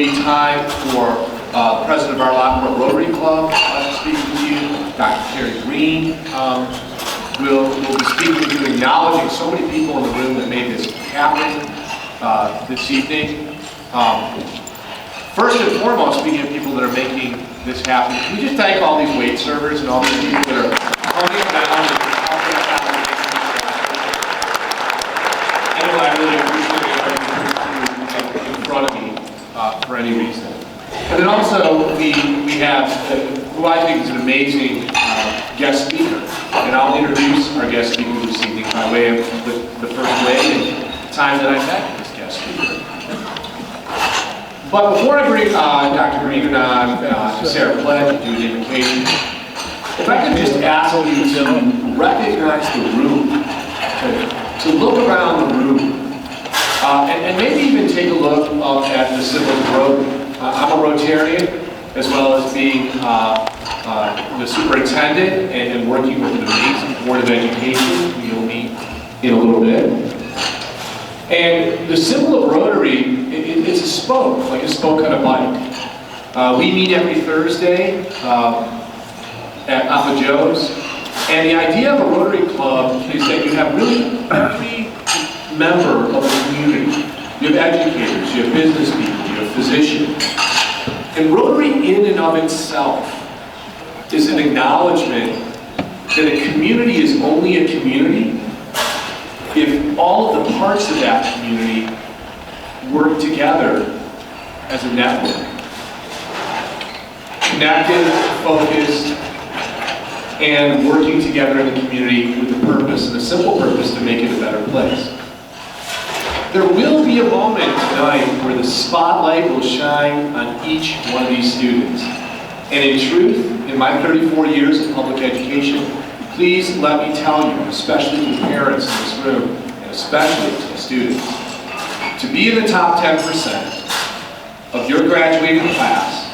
be time for the president of our Lockport Rotary Club to speak with you. Dr. Terry Green will be speaking with you, acknowledging so many people in the room that made this happen this evening. First and foremost, speaking of people that are making this happen, can we just thank all these wait servers and all these people that are coming down and helping us out with making this happen. Anyway, I really appreciate everything in front of me for any reason. And then also, we have who I think is an amazing guest speaker. And I'll introduce our guest speaker this evening by way of the first way and the time that I met this guest speaker. But before I bring Dr. Green on, Sarah Pledge, do an invocation, if I could just ask you to recognize the room, to look around the room, and maybe even take a look at the symbol of Rotary. I'm a Rotarian, as well as being the superintendent and working with an amazing Board of Education you'll meet in a little bit. And the symbol of Rotary, it's a spoke, like a spoke on a bike. We meet every Thursday at Papa Joe's. And the idea of a Rotary Club is that you have really every member of the community. You have educators, you have business people, you have physicians. And Rotary in and of itself is an acknowledgement that a community is only a community if all of the parts of that community work together as a network. Connected, focused, and working together in the community with a purpose, and a simple purpose to make it a better place. There will be a moment tonight where the spotlight will shine on each one of these students. And in truth, in my 34 years of public education, please let me tell you, especially to the parents in this room, and especially to the students, to be in the top 10% of your graduating class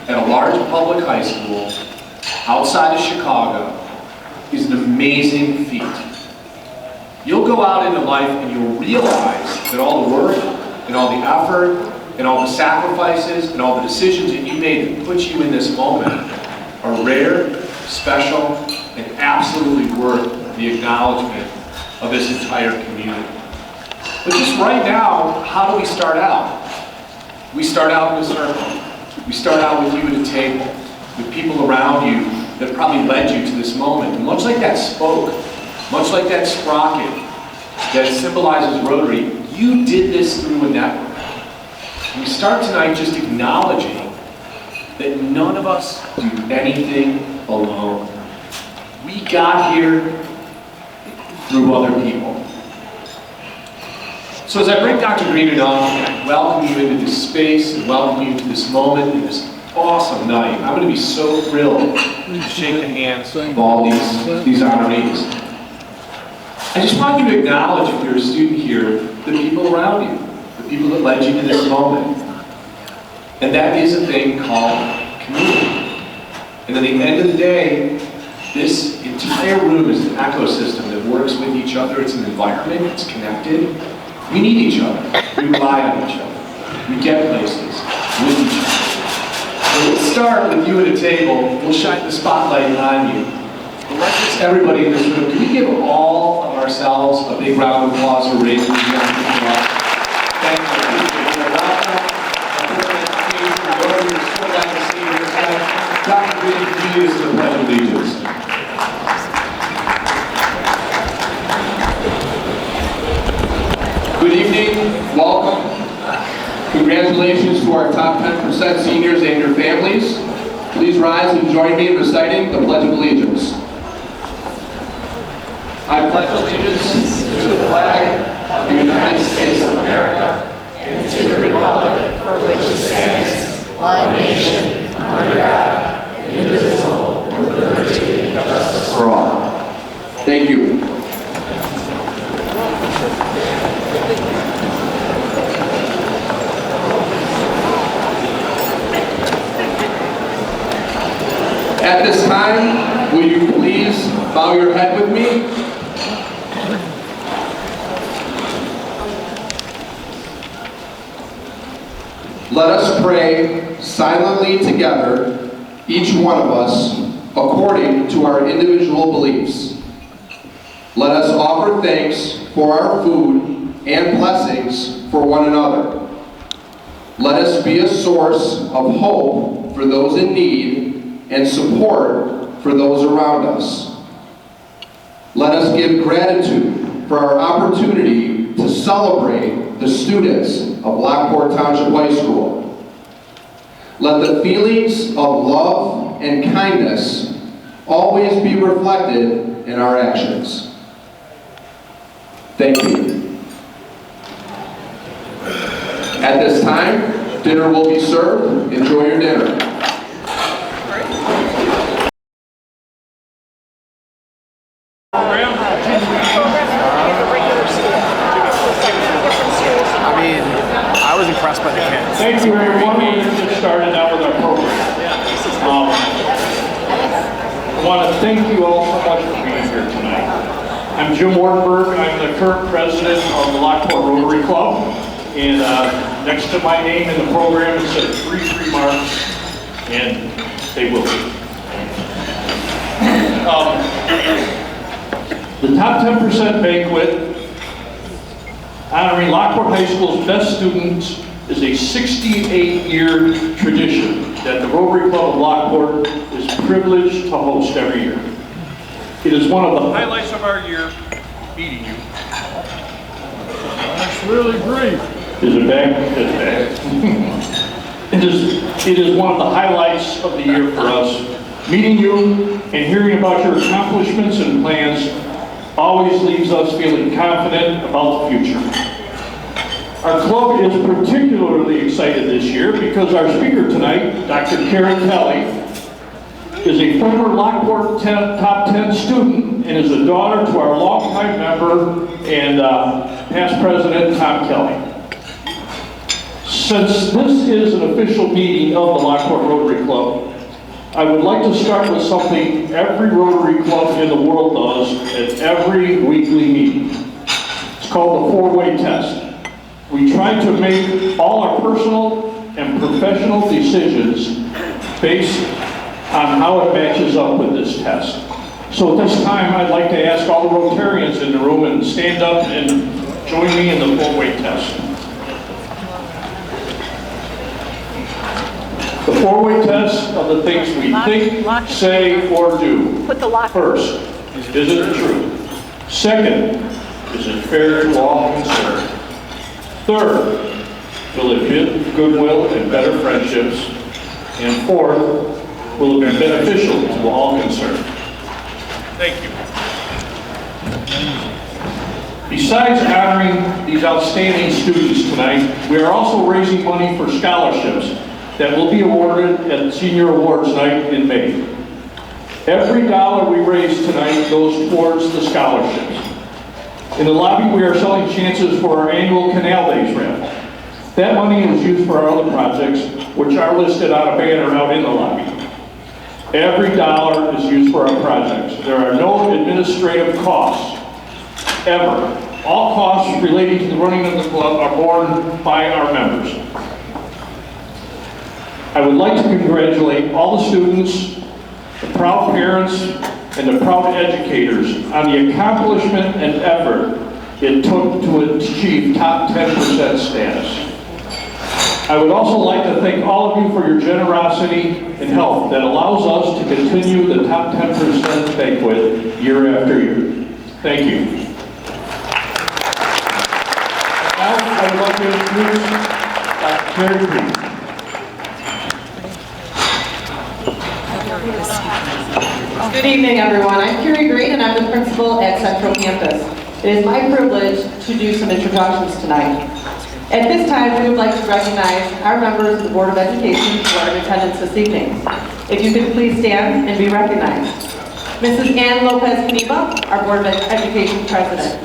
at a large public high school outside of Chicago is an amazing feat. You'll go out into life and you'll realize that all the work and all the effort and all the sacrifices and all the decisions that you made that put you in this moment are rare, special, and absolutely worth the acknowledgement of this entire community. But just right now, how do we start out? We start out in a circle. We start out with you at a table, with people around you that probably led you to this moment. And much like that spoke, much like that sprocket that symbolizes Rotary, you did this through a network. We start tonight just acknowledging that none of us do anything alone. We got here through other people. So as I bring Dr. Green on, I welcome you into this space and welcome you to this moment and this awesome night. I'm going to be so thrilled to shake the hands of all these honorees. I just want you to acknowledge, if you're a student here, the people around you, the people that led you to this moment. And that is a thing called community. And at the end of the day, this entire room is an ecosystem that works with each other. It's an environment, it's connected. We need each other. We rely on each other. We get places with each other. So let's start with you at a table. We'll shine the spotlight on you. But let's just, everybody in this room, can we give all of ourselves a big round of applause for raising these young people up? Thank you. Dr. Green, you is the Pledge of Allegiance. Good evening, welcome. Congratulations to our top 10% seniors and your families. Please rise and join me in reciting the Pledge of Allegiance. I pledge allegiance to the flag of the United States of America and to the republic for which it stands, one nation, under God, indivisible, with liberty and justice for all. Thank you. At this time, will you please bow your head with me? Let us pray silently together, each one of us, according to our individual beliefs. Let us offer thanks for our food and blessings for one another. Let us be a source of hope for those in need and support for those around us. Let us give gratitude for our opportunity to celebrate the students of Lockport Township High School. Let the feelings of love and kindness always be reflected in our actions. Thank you. At this time, dinner will be served. Enjoy your dinner. I was impressed by the kids. Thank you, everyone. We're going to get started now with our program. I want to thank you all so much for being here tonight. I'm Jim Wartenberg. I'm the current president of the Lockport Rotary Club. And next to my name in the program it says 3 remarks, and they will be. The top 10% banquet honoring Lockport High School's best students is a 68-year tradition that the Rotary Club of Lockport is privileged to host every year. It is one of the highlights of our year, meeting you. That's really great. Is it back? It's back. It is one of the highlights of the year for us. Meeting you and hearing about your accomplishments and plans always leaves us feeling confident about the future. Our club is particularly excited this year because our speaker tonight, Dr. Karen Kelly, is a former Lockport top 10 student and is a daughter to our longtime member and past president, Tom Kelly. Since this is an official meeting of the Lockport Rotary Club, I would like to start with something every Rotary Club in the world does at every weekly meeting. It's called the 4-way test. We try to make all our personal and professional decisions based on how it matches up with this test. So at this time, I'd like to ask all the Rotarians in the room and stand up and join me in the 4-way test. The 4-way test of the things we think, say, or do. First, is it true? Second, is it fair to all concerned? Third, will it build goodwill and better friendships? And fourth, will it be beneficial to all concerned? Thank you. Besides honoring these outstanding students tonight, we are also raising money for scholarships that will be awarded at Senior Awards Night in May. Every dollar we raise tonight goes towards the scholarships. In the lobby, we are selling chances for our annual Canal Days raffle. That money is used for our other projects, which are listed on a banner out in the lobby. Every dollar is used for our projects. There are no administrative costs, ever. All costs relating to the running of the club are borne by our members. I would like to congratulate all the students, the proud parents, and the proud educators on the accomplishment and effort it took to achieve top 10% status. I would also like to thank all of you for your generosity and help that allows us to continue the top 10% banquet year after year. Thank you. Now I would like to introduce Dr. Carrie Green. Good evening, everyone. I'm Carrie Green, and I'm the principal at Central Campus. It is my privilege to do some introductions tonight. At this time, we would like to recognize our members of the Board of Education who are in attendance this evening. If you could please stand and be recognized. Mrs. Ann Lopez-Caniva, our Board of Education President.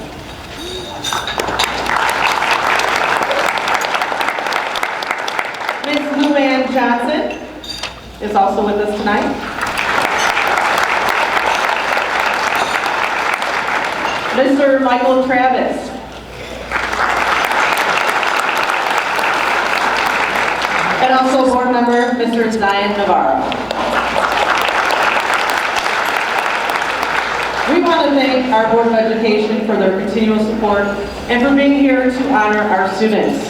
Ms. Lou Ann Johnson is also with us tonight. Mr. Michael Travis. Mr. Zion Navarro. We want to thank our Board of Education for their continual support and for being here to honor our students.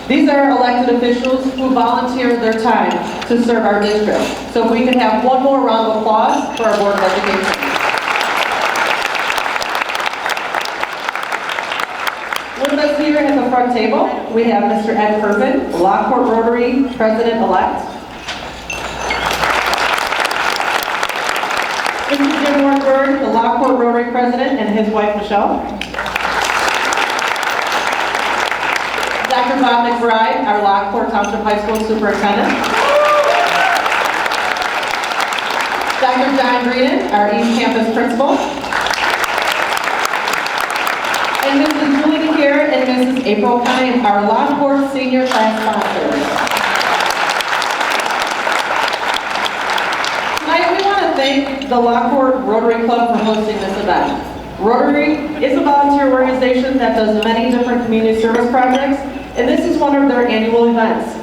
These are elected officials who volunteer their time to serve our district. So if we can have one more round of applause for our Board of Education. With us here at the front table, we have Mr. Ed Purvin, Lockport Rotary President-elect. Mr. Jim Wartburg, the Lockport Rotary President, and his wife, Michelle. Dr. Bob McBride, our Lockport Township High School Superintendent. Dr. John Greenan, our East Campus Principal. And Mrs. Julie Garrett and Mrs. April Kine, our Lockport Senior Class sponsors. Tonight we want to thank the Lockport Rotary Club for hosting this event. Rotary is a volunteer organization that does many different community service projects, and this is one of their annual events.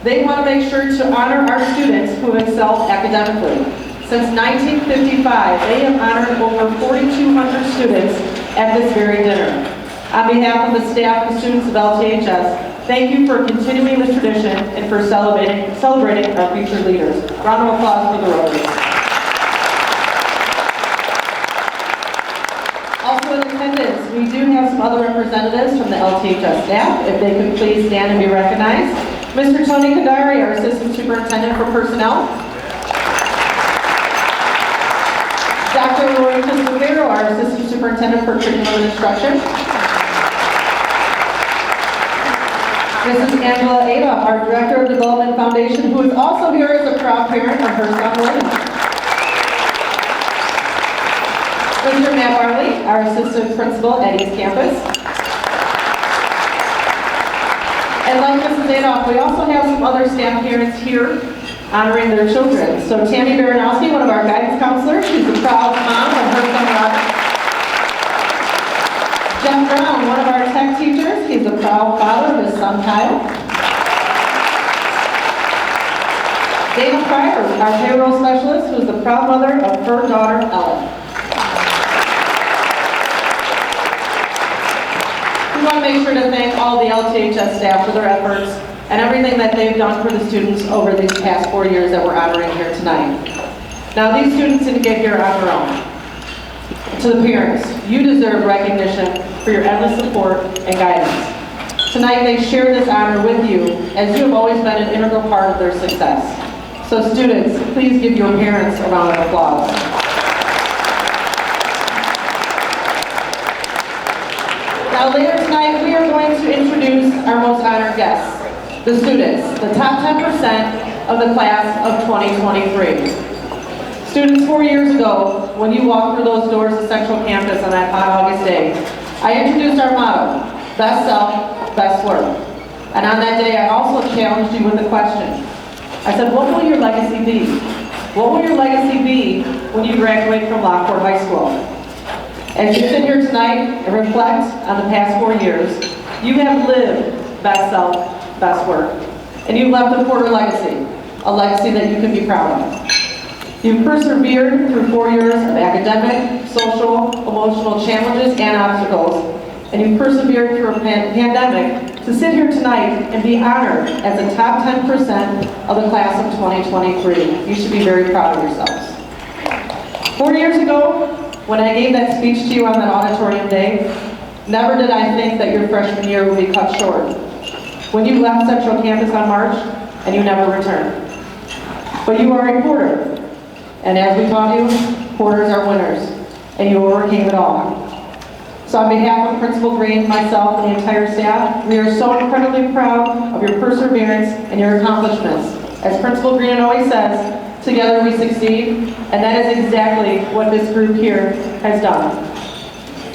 They want to make sure to honor our students who excel academically. Since 1955, they have honored over 4,200 students at this very dinner. On behalf of the staff and students of LTHS, thank you for continuing this tradition and for celebrating our future leaders. Round of applause for the Rotary. Also in attendance, we do have some other representatives from the LTHS staff. If they could please stand and be recognized. Mr. Tony Kadari, our Assistant Superintendent for Personnel. Dr. Roy Cristovero, our Assistant Superintendent for Curriculum and Instruction. Mrs. Angela Ada, our Director of Development Foundation, who is also here as a proud parent of her son, William. Mr. Matt Barley, our Assistant Principal at East Campus. And like Mrs. Adolph, we also have some other staff parents here honoring their children. So Tammy Baranowski, one of our guidance counselors, she's a proud mom of her son Robert. Jeff Brown, one of our tech teachers, he's a proud father of his son Kyle. Dana Pryor, our payroll specialist, who's the proud mother of her daughter Ellen. We want to make sure to thank all the LTHS staff for their efforts and everything that they've done for the students over these past 4 years that we're honoring here tonight. Now, these students didn't get here on their own. To the parents, you deserve recognition for your endless support and guidance. Tonight, they share this honor with you, as you have always been an integral part of their success. So students, please give your parents a round of applause. Now later tonight, we are going to introduce our most honored guests, the students, the top 10% of the class of 2023. Students, 4 years ago, when you walked through those doors of Central Campus on that hot August day, I introduced our motto, best self, best work. And on that day, I also challenged you with a question. I said, what will your legacy be? What will your legacy be when you graduate from Lockport High School? As you sit here tonight and reflect on the past 4 years, you have lived best self, best work. And you've left a Porter legacy, a legacy that you can be proud of. You've persevered through 4 years of academic, social, emotional challenges and obstacles, and you've persevered through a pandemic to sit here tonight and be honored as a top 10% of the class of 2023. You should be very proud of yourselves. 4 years ago, when I gave that speech to you on that auditorium day, never did I think that your freshman year would be cut short. When you left Central Campus on March, and you never returned. But you are a Porter. And as we taught you, Porters are winners, and you overcame it all. So on behalf of Principal Green, myself, and the entire staff, we are so incredibly proud of your perseverance and your accomplishments. As Principal Green always says, together we succeed, and that is exactly what this group here has done.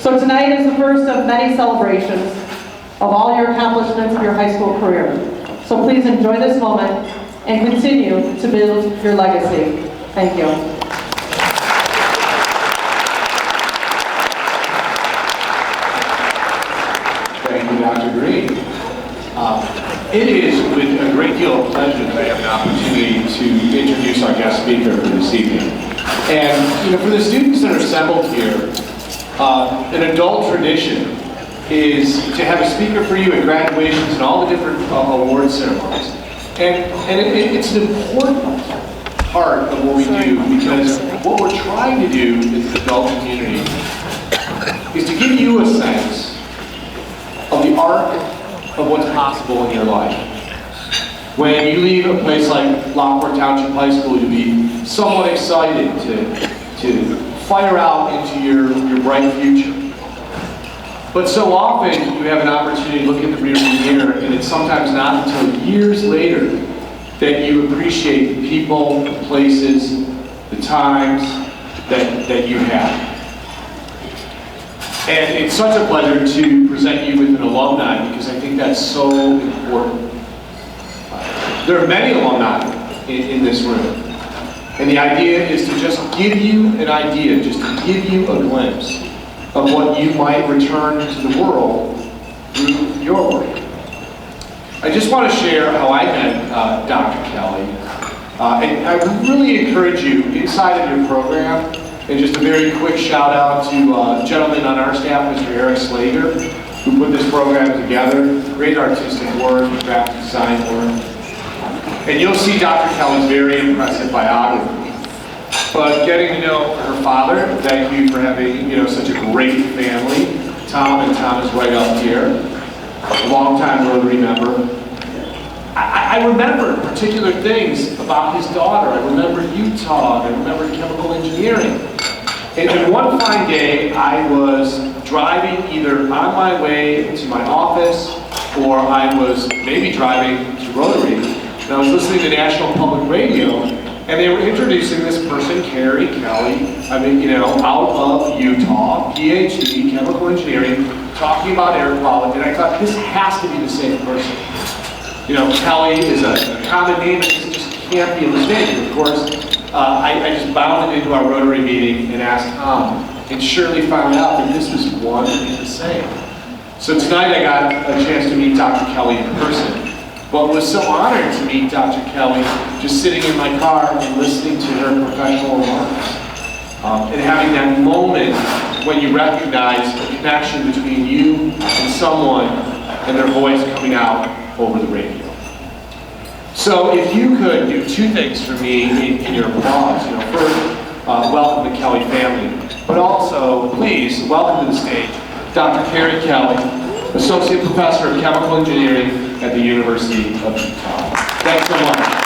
So tonight is the first of many celebrations of all your accomplishments of your high school career. So please enjoy this moment and continue to build your legacy. Thank you. Thank you, Dr. Green. It is with a great deal of pleasure that I have an opportunity speaker for this evening. And for the students that are assembled here, an adult tradition is to have a speaker for you at graduations and all the different award ceremonies. And it's an important part of what we do, because what we're trying to do as the adult community is to give you a sense of the arc of what's possible in your life. When you leave a place like Lockport Township High School, you'll be somewhat excited to fire out into your bright future. But so often you have an opportunity to look in the rearview mirror, and it's sometimes not until years later that you appreciate the people, the places, the times that you had. And it's such a pleasure to present you with an alumni, because I think that's so important. There are many alumni in this room. And the idea is to just give you an idea, just to give you a glimpse of what you might return to the world through your work. I just want to share how I met Dr. Kelly. And I would really encourage you, inside of your program, and just a very quick shout out to a gentleman on our staff, Mr. Eric Slater, who put this program together. Great artistic work, graphic design work. And you'll see Dr. Kelly's very impressive biography. But getting to know her father, thank you for having such a great family. Tom is right up here, a longtime Rotary member. I remember particular things about his daughter. I remember Utah, I remember chemical engineering. And one fine day, I was driving either on my way to my office, or I was maybe driving to Rotary, and I was listening to National Public Radio, and they were introducing this person, Carrie Kelly, out of Utah, PhD, chemical engineering, talking about air quality, and I thought, this has to be the same person. Kelly is a common name, and this just can't be a mistake. Of course, I just bounded into our Rotary meeting and asked Tom, and surely found out that this was one and the same. So tonight I got a chance to meet Dr. Kelly in person. But was so honored to meet Dr. Kelly, just sitting in my car and listening to her professional remarks. And having that moment when you recognize the connection between you and someone and their voice coming out over the radio. So if you could do two things for me in your applause. First, welcome the Kelly family, but also, please, welcome to the stage Dr. Carrie Kelly, Associate Professor of Chemical Engineering at the University of Utah. Thanks so much.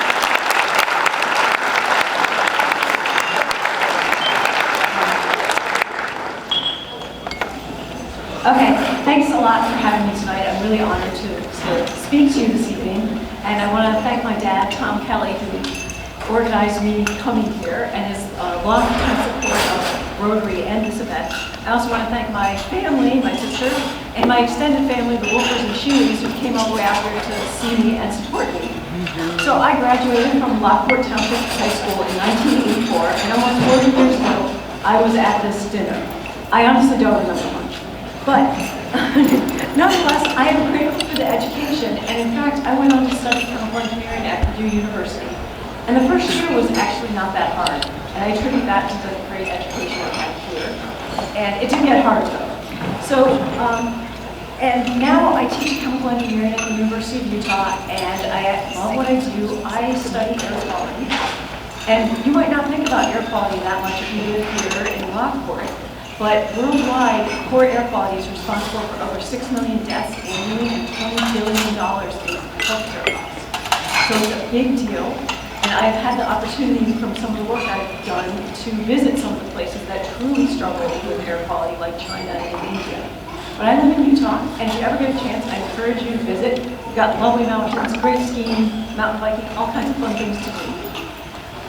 Okay, thanks a lot for having me tonight. I'm really honored to speak to you this evening. And I want to thank my dad, Tom Kelly, who organized me coming here and his long-time support of Rotary and this event. I also want to thank my family, my sister, and my extended family, the Wolfers and Sheelys, who came all the way out here to see me and support me. So I graduated from Lockport Township High School in 1984, and almost 40 years ago, I was at this dinner. I honestly don't remember much. But nonetheless, I am grateful for the education, and in fact, I went on to study chemical engineering at Purdue University. And the first year was actually not that hard, and I attribute that to the great education I had here. And it didn't get hard though. So, and now I teach chemical engineering at the University of Utah, and I love what I do. I study air quality. And you might not think about air quality that much if you live here in Lockport, but worldwide, poor air quality is responsible for over 6 million deaths annually and $20 billion in healthcare costs. So it's a big deal. And I've had the opportunity from some of the work I've done to visit some of the places that truly struggle with air quality, like China and India. But I live in Utah, and if you ever get a chance, I encourage you to visit. We've got lovely mountains, great skiing, mountain biking, all kinds of fun things to do.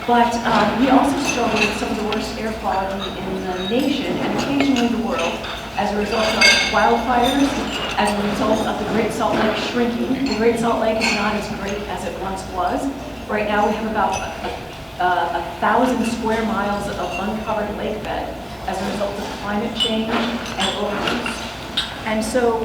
But we also struggle with some of the worst air quality in the nation, and occasionally the world, as a result of wildfires, as a result of the Great Salt Lake shrinking. The Great Salt Lake is not as great as it once was. Right now we have about 1,000 square miles of uncovered lake bed as a result of climate change and overuse. And so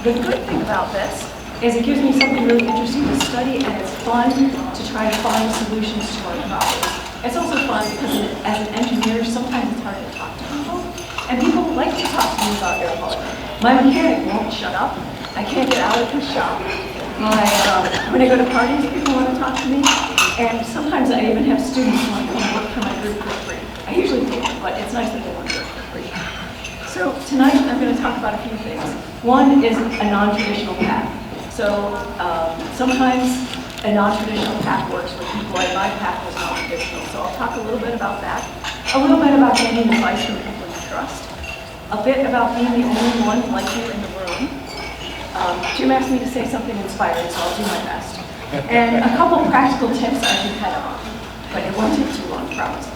the good thing about this is it gives me something really interesting to study, and it's fun to try to find solutions to our problems. It's also fun because as an engineer, sometimes it's hard to talk to people. And people like to talk to me about air quality. My mechanic won't shut up. I can't get out of his shop. When I go to parties, people want to talk to me. And sometimes I even have students who want to come work for my group for free. I usually pay them, but it's nice that they want to work for free. So tonight I'm going to talk about a few things. One is a non-traditional path. So sometimes a non-traditional path works for people, and my path was non-traditional. So I'll talk a little bit about that. A little bit about getting advice from people you trust. A bit about being the only one like you in the room. Jim asked me to say something inspiring, so I'll do my best. And a couple practical tips as you head on. But it won't take too long, I promise.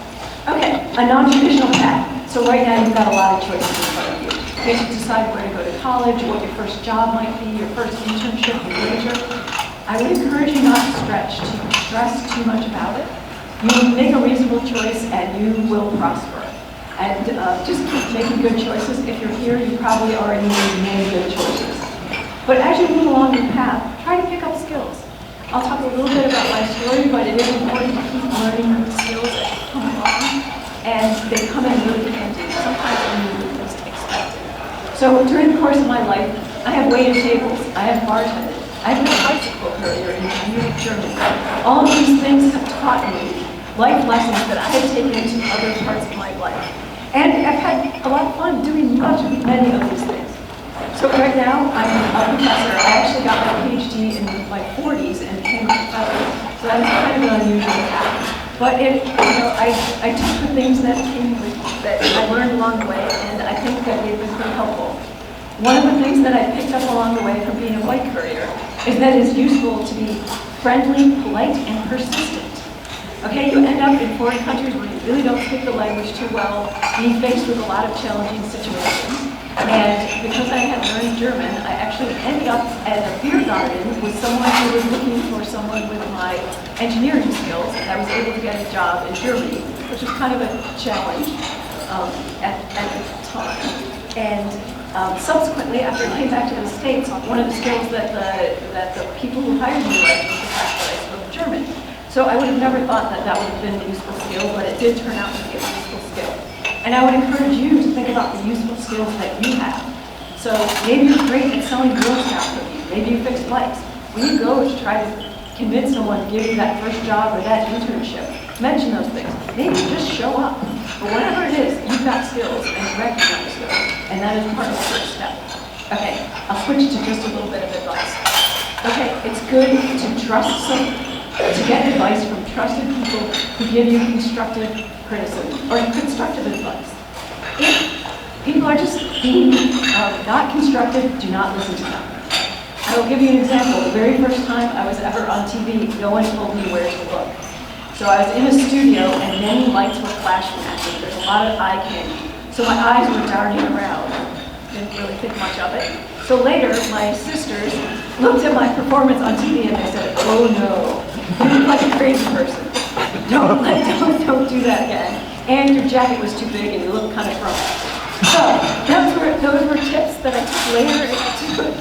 Okay, a non-traditional path. So right now you've got a lot of choices in front of you. You get to decide where to go to college, what your first job might be, your first internship, your major. I would encourage you not to stress too much about it. You make a reasonable choice and you will prosper. And just keep making good choices. If you're here, you probably already made many good choices. But as you move along your path, try to pick up skills. I'll talk a little bit about my story, but it is important to keep learning skills as you come along. And they come in really handy, sometimes when you least expect it. So during the course of my life, I have waited tables, I have bartended, I have been a bicycle courier in Munich, Germany. All of these things have taught me life lessons that I have taken into other parts of my life. And I've had a lot of fun doing many of these things. So right now, I'm a professor. I actually got my PhD in my 40s and became a professor. So that's kind of an unusual path. But I took the things that I learned along the way, and I think that they've been pretty helpful. One of the things that I picked up along the way from being a bike courier is that it's useful to be friendly, polite, and persistent. Okay, you end up in foreign countries where you really don't speak the language too well, being faced with a lot of challenging situations. And because I had learned German, I actually ended up at a beer garden with someone who was looking for someone with my engineering skills, and I was able to get a job in Germany, which was kind of a challenge at the time. And subsequently, after I came back to the States, one of the skills that the people who hired me liked was the fact that I spoke German. So I would have never thought that that would have been a useful skill, but it did turn out to be a useful skill. And I would encourage you to think about the useful skills that you have. So maybe you're great at selling Girl Scout cookies. Maybe you fix bikes. When you go to try to convince someone to give you that first job or that internship, mention those things. Maybe just show up. But whatever it is, you've got skills and you recognize those. And that is part of the first step. Okay, I'll switch to just a little bit of advice. Okay, it's good to to get advice from trusted people who give you constructive criticism or constructive advice. If people are just being not constructive, do not listen to them. I will give you an example. The very first time I was ever on TV, no one told me where to look. So I was in a studio and many lights were flashing at me. There's a lot of eye candy. So my eyes were darting around. Didn't really think much of it. So later, my sisters looked at my performance on TV and they said, "Oh no, you look like a crazy person. Don't do that again. And your jacket was too big and you look kind of grumpy." So those were tips that I took later to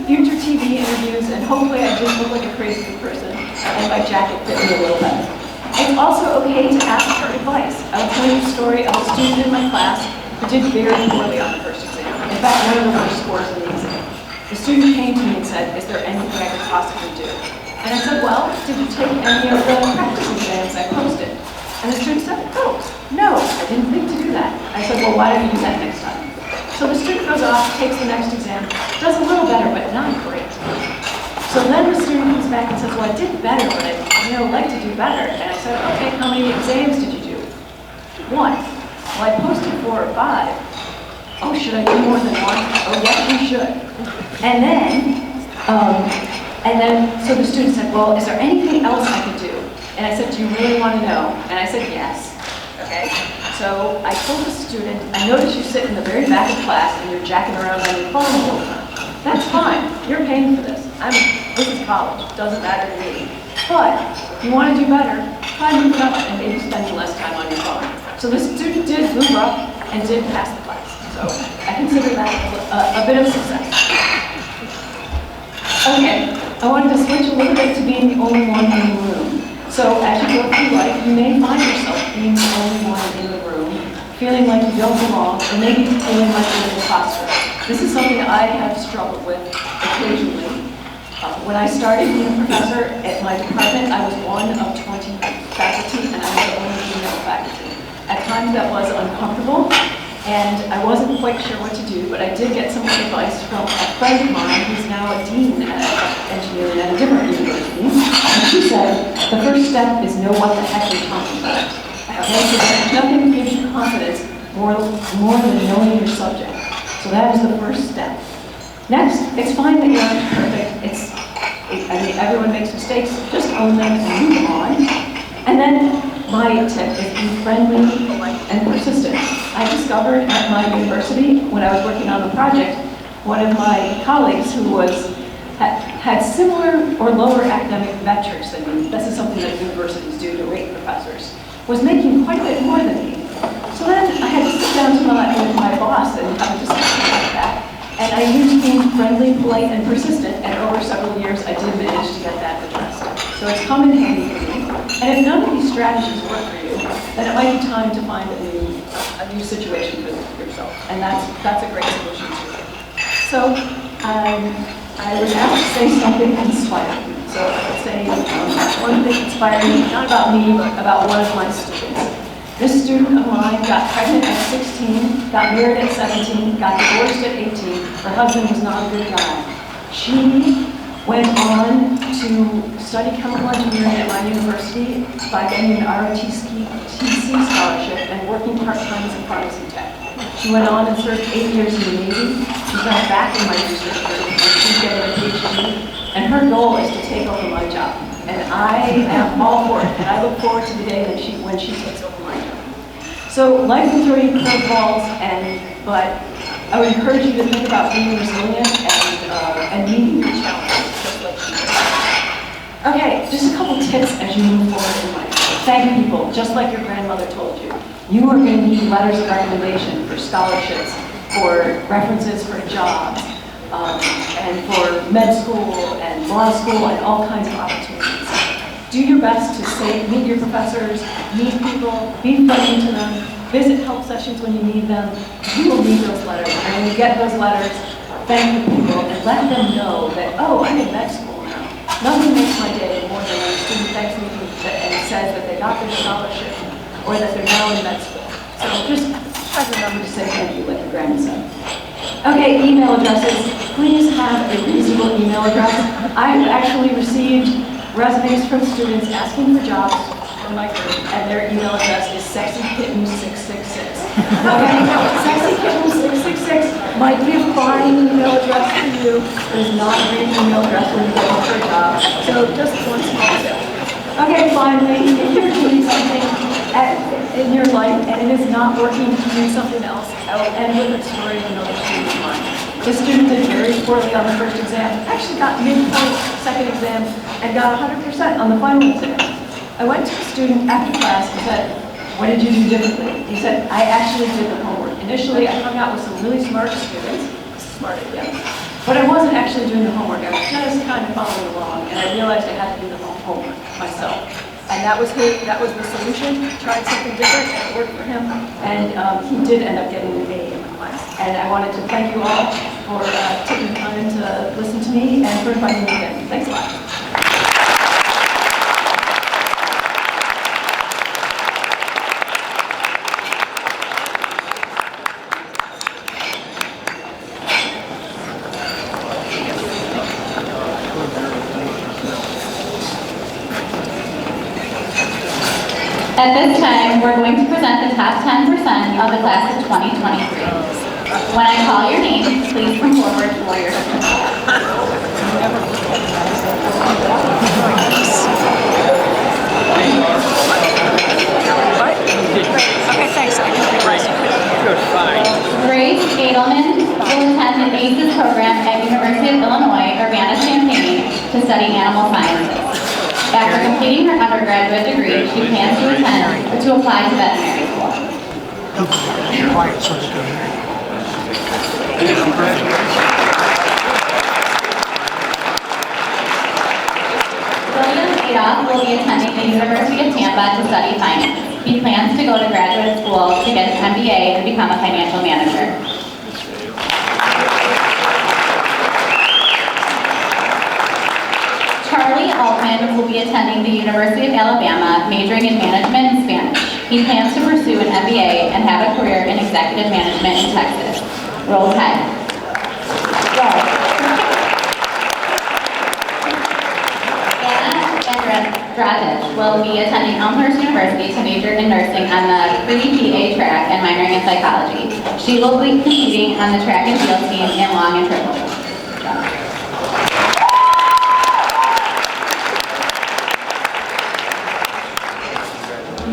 future TV interviews, and hopefully I didn't look like a crazy person and my jacket fit me a little better. It's also okay to ask for advice. I will tell you a story of a student in my class who did very poorly on the first exam. In fact, one of the worst scores in the exam. The student came to me and said, "Is there anything I could possibly do?" And I said, "Well, did you take any of the practice exams I posted?" And the student said, "Oh, no, I didn't think to do that." I said, "Well, why don't you do that next time?" So the student goes off, takes the next exam, does a little better, but not great. So then the student comes back and says, "Well, I did better, but I'd like to do better." And I said, "Okay, how many exams did you do?" "1." "Well, I posted 4 or 5. "Oh, should I do more than 1? "Oh, yes, you should." And then, so the student said, "Well, is there anything else I could do?" And I said, "Do you really want to know?" And I said, "Yes." Okay. So I told the student, "I noticed you sit in the very back of class and you're jacking around on your phone all the time. That's fine. You're paying for this. This is college. It doesn't matter to me. But if you want to do better, try moving up and maybe spending less time on your phone." So the student did move up and did pass the class. So I consider that a bit of success. Okay, I wanted to switch a little bit to being the only one in the room. So as you go through life, you may find yourself being the only one in the room, feeling like you don't belong, or maybe feeling like you're an imposter. This is something I have struggled with occasionally. When I started being a professor at my department, I was one of 20 faculty, and I was the only female faculty. At times that was uncomfortable, and I wasn't quite sure what to do, but I did get some advice from a friend of mine who's now a dean at engineering at a different university. And she said, the first step is know what the heck you're talking about. Okay, so that nothing gives you confidence more than knowing your subject. So that is the first step. Next, it's fine that you aren't perfect. I mean, everyone makes mistakes. Just own them and move on. And then my tip is be friendly and persistent. I discovered at my university, when I was working on a project, one of my colleagues who had similar or lower academic metrics than me, this is something that universities do to rate professors, was making quite a bit more than me. So then I had to sit down with my boss and have a discussion about that. And I used being friendly, polite, and persistent, and over several years I did manage to get that addressed. So it's come in handy for me. And if none of these strategies work for you, then it might be time to find a new situation for yourself. And that's a great solution too. So I was asked to say something inspiring. So I would say one thing inspiring, not about me, but about one of my students. This student of mine got pregnant at 16, got married at 17, got divorced at 18. Her husband was not a good guy. She went on to study chemical engineering at my university by getting an ROTC scholarship and working part-time as a pharmacy tech. She went on and served 8 years in the Navy. She's now back in my research group and she's getting a PhD. And her goal is to take over my job. And I am all for it. And I look forward to the day when she takes over my job. So life will throw you curveballs, but I would encourage you to think about being resilient and meeting your challenges, just like she did. Okay, just a couple tips as you move forward in life. Thank people, just like your grandmother told you. You are going to need letters of recommendation for scholarships, for references for jobs, and for med school and law school and all kinds of opportunities. Do your best to meet your professors, meet people, be friendly to them, visit help sessions when you need them. You will need those letters. And when you get those letters, thank the people and let them know that, oh, I'm in med school now. Nothing makes my day more than when a student thanks me and says that they got their scholarship or that they're now in med school. So just try to remember to say thank you, like your grandma said. Okay, email addresses. Please have a reasonable email address. I've actually received resumes from students asking for jobs from my group, and their email address is sexykitten666. Okay, sexykitten666 might be a fine email address for you, but it's not a great email address when you're looking for a job. So just one small tip. Okay, finally, if you're doing something in your life and it is not working, do something else. I will end with a story of another student of mine. This student did very poorly on the first exam, actually got midpoint second exam, and got 100% on the final exam. I went to a student after class and said, what did you do differently? He said, I actually did the homework. Initially, I hung out with some really smart students, but I wasn't actually doing the homework. I was just kind of following along, and I realized I had to do the homework myself. And that was the solution. He tried something different, and it worked for him, and he did end up getting an A in the class. And I wanted to thank you all for taking the time to listen to me and for inviting me again. Thanks a lot. At this time, we're going to present the top 10% of the class of 2023. When I call your name, please come forward for your Okay, thanks. I can realize you couldn't. Grace Edelman will attend the ACES program at University of Illinois, Urbana-Champaign to study animal sciences. After completing her undergraduate degree, she plans to attend to apply to veterinary school. William Adolf Roth will be attending the University of Tampa to study finance. He plans to go to graduate school to get an MBA and become a financial manager. Charlie Altman will be attending the University of Alabama, majoring in management and Spanish. He plans to pursue an MBA and have a career in executive management in Texas. Roll Tide. Anna Dragic will be attending Elmhurst University to major in nursing on the pre-PA track and minoring in psychology. She will be competing on the track and field team in long and triple.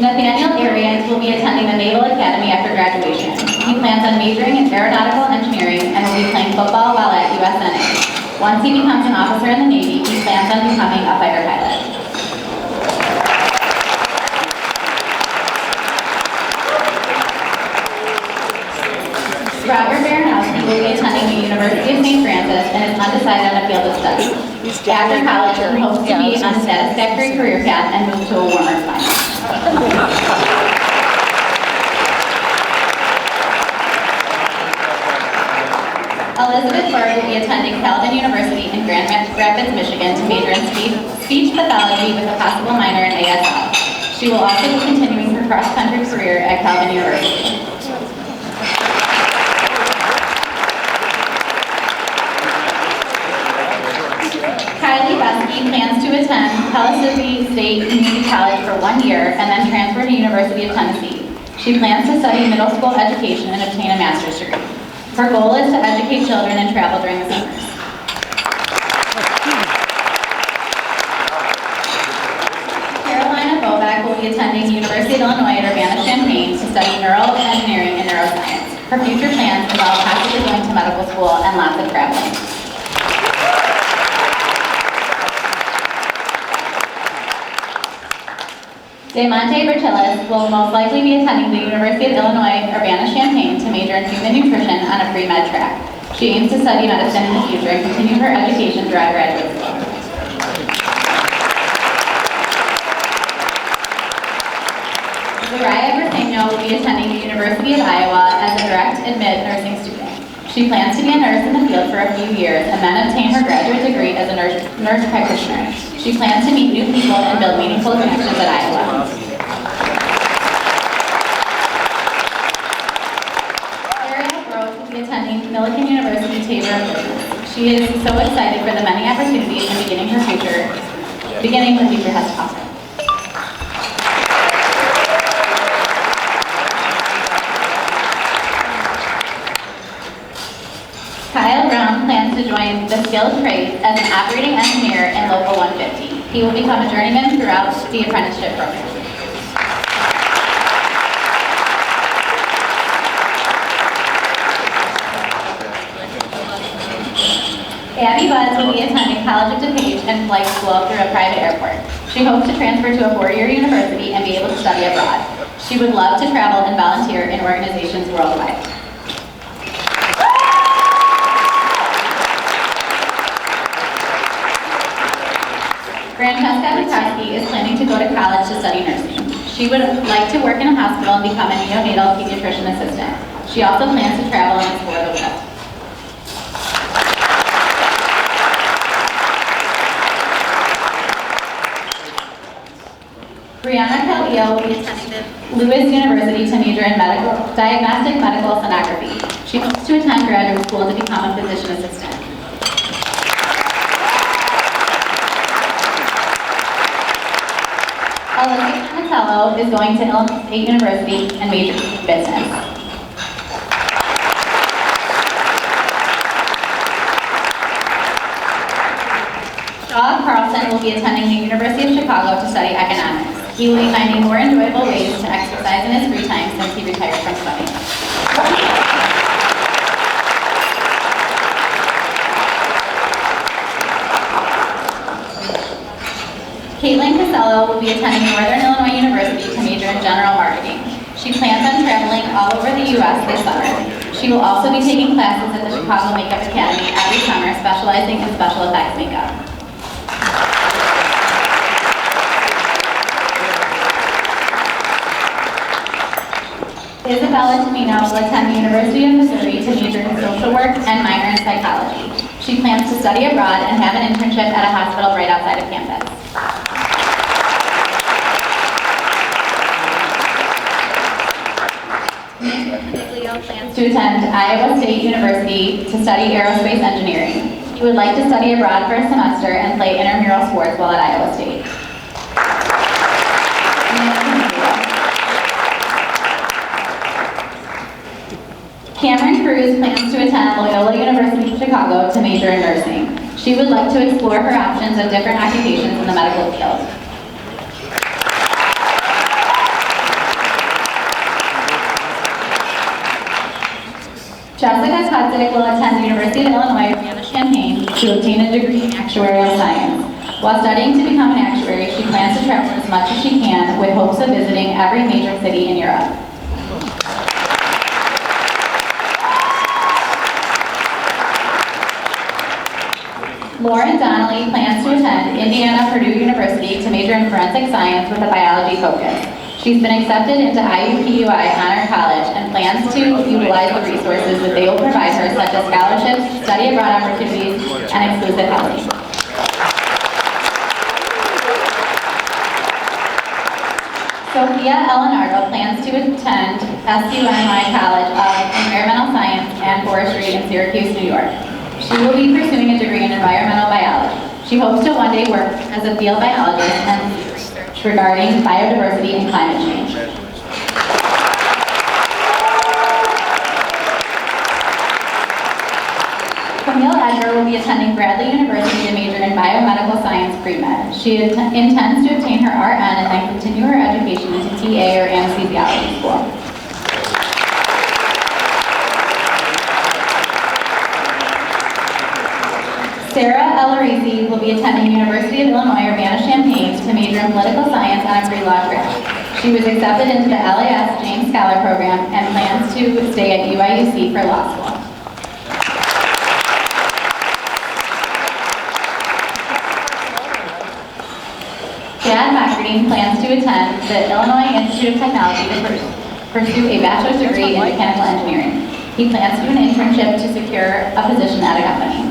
Nathaniel Arians will be attending the Naval Academy after graduation. He plans on majoring in aeronautical engineering and will be playing football while at USNA. Once he becomes an officer in the Navy, he plans on becoming a fighter pilot. Robert Baranowski will be attending the University of St. Francis and is undecided on a field of study. After college, he hopes to be on a satisfactory career path and move to a warmer climate. Elizabeth Berg will be attending Calvin University in Grand Rapids, Michigan to major in speech pathology with a possible minor in ASL. She will also be continuing her cross-country career at Calvin University. Kylie Besky plans to attend Pellissippi State Community College for 1 year and then transfer to University of Tennessee. She plans to study middle school education and obtain a master's degree. Her goal is to educate children and travel during the summers. Carolina Bovak will be attending the University of Illinois at Urbana-Champaign to study neural engineering and neuroscience. Her future plans involve possibly going to medical school and lots of traveling. DeMonte Bertillis will most likely be attending the University of Illinois Urbana-Champaign to major in human nutrition on a pre-med track. She aims to study medicine in the future and continue her education throughout graduate school. Zariah Berthegno will be attending the University of Iowa as a direct admit nursing student. She plans to be a nurse in the field for a few years and then obtain her graduate degree as a nurse practitioner. She plans to meet new people and build meaningful connections at Iowa. Ariel Grove will be attending Millikan University Tabor of Business. She is so excited for the many opportunities and beginning the future has to offer. Kyle Brown plans to join the skilled trades as an operating engineer in Local 150. He will become a journeyman throughout the apprenticeship program. Abby Buds will be attending College of DuPage and flight school through a private airport. She hopes to transfer to a 4-year university and be able to study abroad. She would love to travel and volunteer in organizations worldwide. Francesca Bukowski is planning to go to college to study nursing. She would like to work in a hospital and become a neonatal pediatrician assistant. She also plans to travel and explore the world. Brianna Calvillo will be attending Lewis University to major in diagnostic medical sonography. She hopes to attend graduate school to become a physician assistant. Olivia Donatello is going to Illinois State University and major in business. Shaw Carlson will be attending the University of Chicago to study economics. He will be finding more enjoyable ways to exercise in his free time since he retired from studying. Caitlin Casello will be attending Northern Illinois University to major in general marketing. She plans on traveling all over the U.S. this summer. She will also be taking classes at the Chicago Makeup Academy every summer, specializing in special effects makeup. Isabella Tamino will attend the University of Missouri to major in social work and minor in psychology. She plans to study abroad and have an internship at a hospital right outside of campus. Leo plans to attend Iowa State University to study aerospace engineering. He would like to study abroad for a semester and play intramural sports while at Iowa State. Cameron Cruz plans to attend Loyola University Chicago to major in nursing. She would like to explore her options of different occupations in the medical field. Jessica Kudzik will attend the University of Illinois Urbana-Champaign to obtain a degree in actuarial science. While studying to become an actuary, she plans to travel as much as she can with hopes of visiting every major city in Europe. Lauren Donnelly plans to attend Indiana-Purdue University to major in forensic science with a biology focus. She's been accepted into IUPUI Honor College and plans to utilize the resources that they will provide her, such as scholarships, study abroad opportunities, and exclusive housing. Sophia Elenardo plans to attend SUNY College of Environmental Science and Forestry in Syracuse, New York. She will be pursuing a degree in environmental biology. She hopes to one day work as a field biologist and research regarding biodiversity and climate change. Camille Edgar will be attending Bradley University to major in biomedical science pre-med. She intends to obtain her RN and then continue her education into TA or anesthesiology school. Sarah Elarisi will be attending University of Illinois Urbana-Champaign to major in political science on a pre-law track. She was accepted into the LAS James Scholar Program and plans to stay at UIUC for law school. Chad Macardine plans to attend the Illinois Institute of Technology to pursue a bachelor's degree in mechanical engineering. He plans to do an internship to secure a position at a company.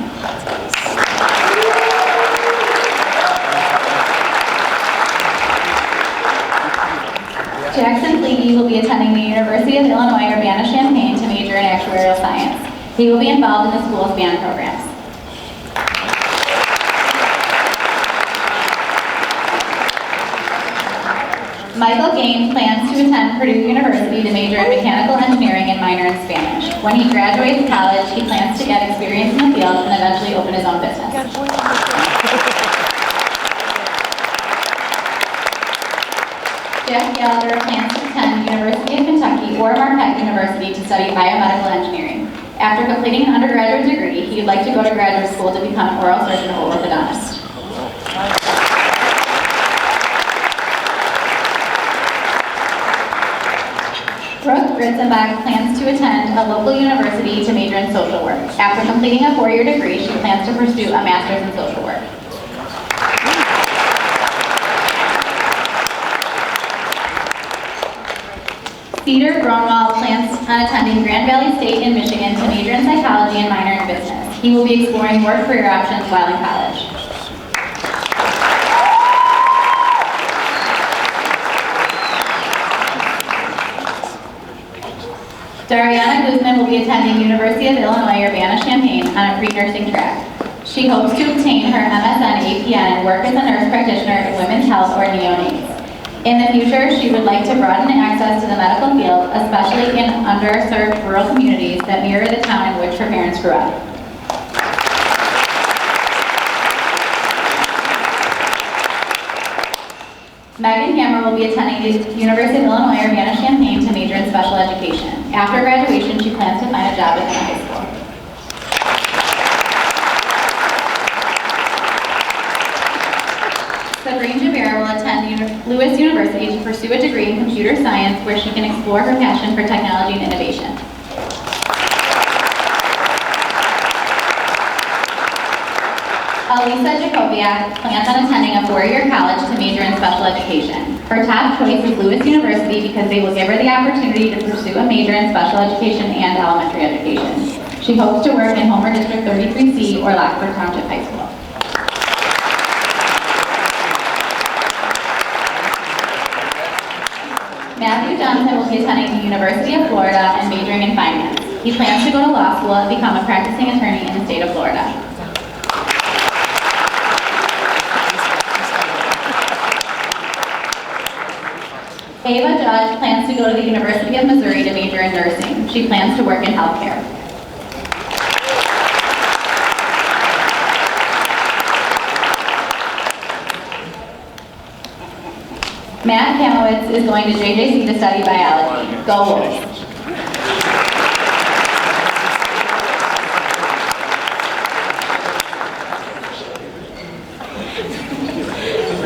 Jackson Fleege will be attending the University of Illinois Urbana-Champaign to major in actuarial science. He will be involved in the school's band programs. Michael Gaines plans to attend Purdue University to major in mechanical engineering and minor in Spanish. When he graduates college, he plans to get experience in the field and eventually open his own business. Jeff Gallagher plans to attend University of Kentucky or Marquette University to study biomedical engineering. After completing an undergraduate degree, he would like to go to graduate school to become an oral surgeon or orthodontist. Brooke Ritzenbach plans to attend a local university to major in social work. After completing a 4-year degree, she plans to pursue a master's in social work. Peter Gronwall plans on attending Grand Valley State in Michigan to major in psychology and minor in business. He will be exploring more career options while in college. Dariana Guzman will be attending University of Illinois Urbana-Champaign on a pre-nursing track. She hopes to obtain her MSN APN and work as a nurse practitioner in women's health or neonates. In the future, she would like to broaden access to the medical field, especially in underserved rural communities that mirror the town in which her parents grew up. Megan Hammer will be attending the University of Illinois Urbana-Champaign to major in special education. After graduation, she plans to find a job within a high school. Sabrina Javera will attend Lewis University to pursue a degree in computer science where she can explore her passion for technology and innovation. Elisa Jacobiak plans on attending a four-year college to major in special education. Her top choice is Lewis University because they will give her the opportunity to pursue a major in special education and elementary education. She hopes to work in Homer District 33C or Lockford Township High School. Matthew Johnson will be attending the University of Florida and majoring in finance. He plans to go to law school and become a practicing attorney in the state of Florida. Ava Judge plans to go to the University of Missouri to major in nursing. She plans to work in healthcare. Matt Kamowitz is going to JJC to study biology. Go Wolves.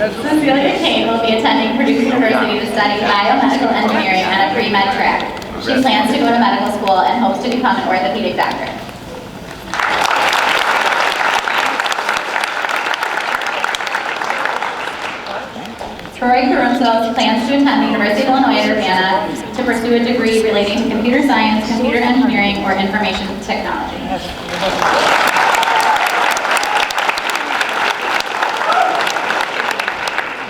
Cecilia Kane will be attending Purdue University to study biomedical engineering on a pre-med track. She plans to go to medical school and hopes to become an orthopedic doctor. Troy Carunzo plans to attend the University of Illinois at Urbana to pursue a degree relating to computer science, computer engineering, or information technology.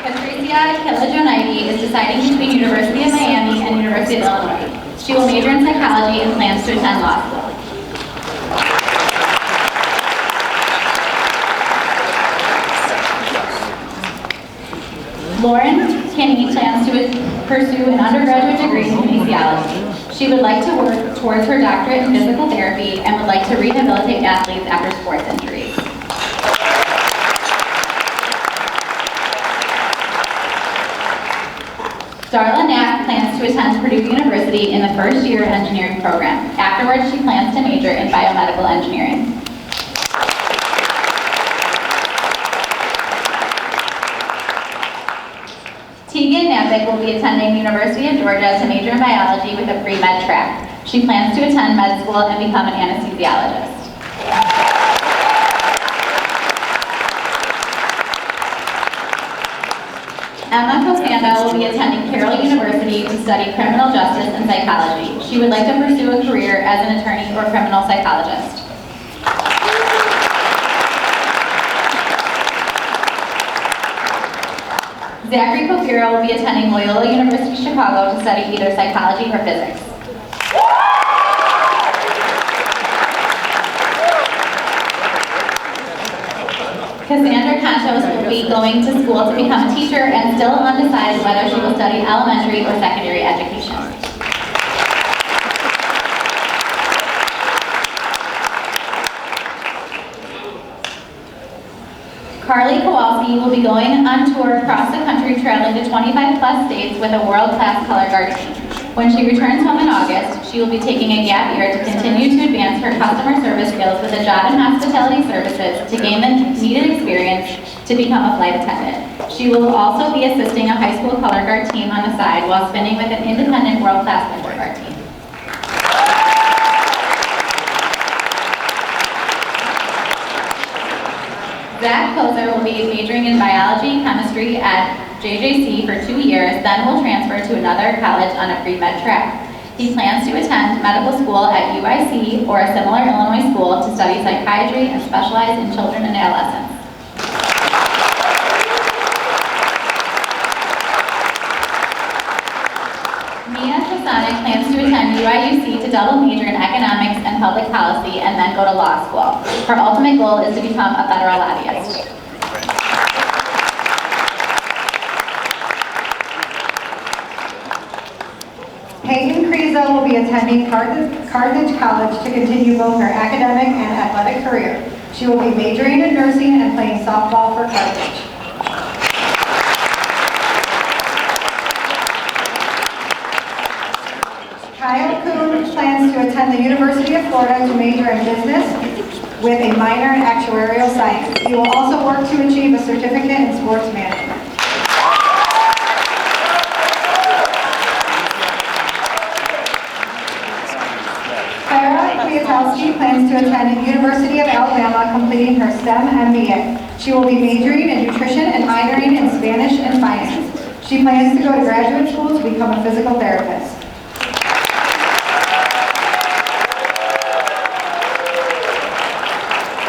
Patricia Kilajonaiti is deciding between University of Miami and University of Illinois. She will major in psychology and plans to attend law school. Lauren Kinney plans to pursue an undergraduate degree in kinesiology. She would like to work towards her doctorate in physical therapy and would like to rehabilitate athletes after sports injuries. Darla Knapp plans to attend Purdue University in the first year engineering program. Afterwards, she plans to major in biomedical engineering. Tegan Nambick will be attending University of Georgia to major in biology with a pre-med track. She plans to attend med school and become an anesthesiologist. Emma Cosanda will be attending Carroll University to study criminal justice and psychology. She would like to pursue a career as an attorney or criminal psychologist. Zachary Kofira will be attending Loyola University Chicago to study either psychology or physics. Cassandra Conchos will be going to school to become a teacher and still undecided whether she will study elementary or secondary education. Carly Kowalski will be going on tour across the country, traveling to 25 plus states with a world-class color guard team. When she returns home in August, she will be taking a gap year to continue to advance her customer service skills with a job in hospitality services to gain the needed experience to become a flight attendant. She will also be assisting a high school color guard team on the side while spinning with an independent world-class winter guard team. Zach Kozer will be majoring in biology, chemistry at JJC for 2 years, then will transfer to another college on a pre-med track. He plans to attend medical school at UIC or a similar Illinois school to study psychiatry and specialize in children and adolescents. Mia Tasanic plans to attend UIUC to double major in economics and public policy and then go to law school. Her ultimate goal is to become a federal lobbyist. Peyton Kriza will be attending Carthage College to continue both her academic and athletic career. She will be majoring in nursing and playing softball for Carthage. Kyle Kuhn plans to attend the University of Florida to major in business with a minor in actuarial science. He will also work to achieve a certificate in sports management. Clara Kwiatkowski plans to attend the University of Alabama, completing her STEM MBA. She will be majoring in nutrition and minoring in Spanish and finance. She plans to go to graduate school to become a physical therapist.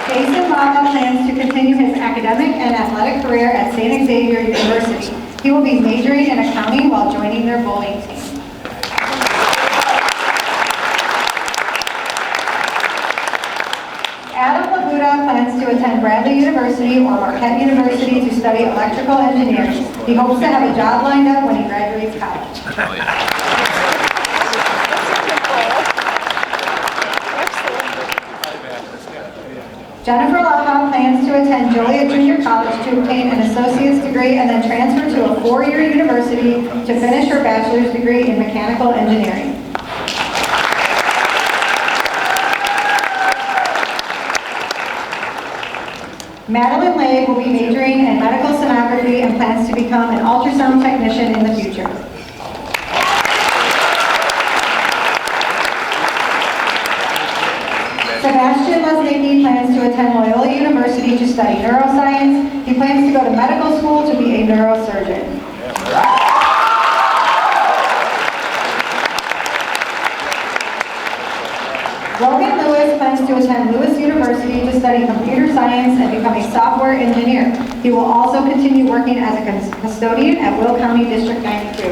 Jason Lava plans to continue his academic and athletic career at St. Xavier University. He will be majoring in accounting while joining their bowling team. Adam Labuda plans to attend Bradley University or Marquette University to study electrical engineering. He hopes to have a job lined up when he graduates college. Jennifer Laha plans to attend Joliet Junior College to obtain an associate's degree and then transfer to a 4-year university to finish her bachelor's degree in mechanical engineering. Madeline Lay will be majoring in medical sonography and plans to become an ultrasound technician in the future. Sebastian Lesnicki plans to attend Loyola University to study neuroscience. He plans to go to medical school to be a neurosurgeon. Logan Lewis plans to attend Lewis University to study computer science and become a software engineer. He will also continue working as a custodian at Will County District 92.